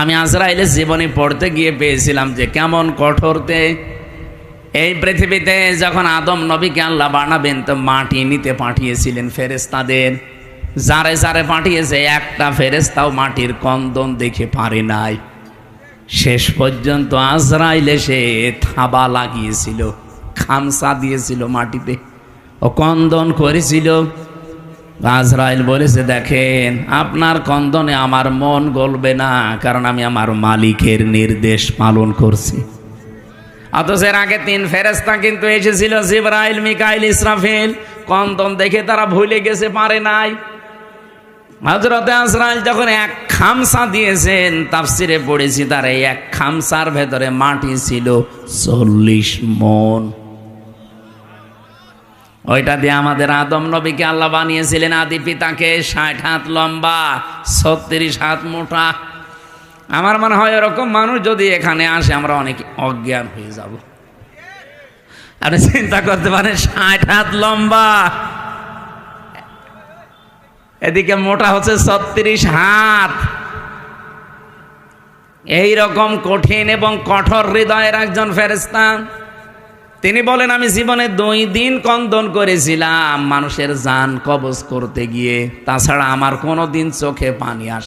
আমি আজরাইলের জীবনী পড়তে গিয়ে পেয়েছিলাম যে কেমন কঠোরতে। এই পৃথিবীতে যখন আদম নবীকে আল্লাহ বানাবেন তো মাটি নিতে পাঠিয়েছিলেন ফেরেশতাদের, যারে যারে পাঠিয়েছে একটা ফেরেশতাও মাটির কন্দন দেখে পারে নাই। শেষ পর্যন্ত আজরাইল এসে থাবা লাগিয়েছিল, খামসা দিয়েছিল মাটিতে, ও কন্দন করেছিল। আজরাইল বলেছে, দেখেন আপনার কন্দনে আমার মন গলবে না, কারণ আমি আমার মালিকের নির্দেশ পালন করছি। অথচ এর আগে 3 ফেরেশতা কিন্তু এসেছিল, জিবরাইল, মিকাইল, ইসরাফিল। কন্দন দেখে তারা ভুলে গেছে, পারে নাই। হযরতে আজরাইল যখন এক খামসা দিয়েছেন, তাফসিরে পড়েছি তার এই এক খামসার ভেতরে মাটি ছিল 40 মণ। ওইটা দিয়ে আমাদের আদম নবীকে আল্লাহ বানিয়েছিলেন, আদি পিতাকে। 60 হাত লম্বা, 36 হাত মোটা। আমার মনে হয় এরকম মানুষ যদি এখানে আসে আমরা অনেক অজ্ঞান হয়ে যাব। আপনি চিন্তা করতে পারেন, 60 হাত লম্বা, এদিকে মোটা হচ্ছে 36 হাত। এই রকম কঠিন এবং কঠোর হৃদয়ের একজন ফেরেশতা। তিনি বলেন, আমি জীবনে 2 দিন কন্দন করেছিলাম মানুষের জান কবজ করতে গিয়ে, তাছাড়া আমার কোনোদিন চোখে পানি আসে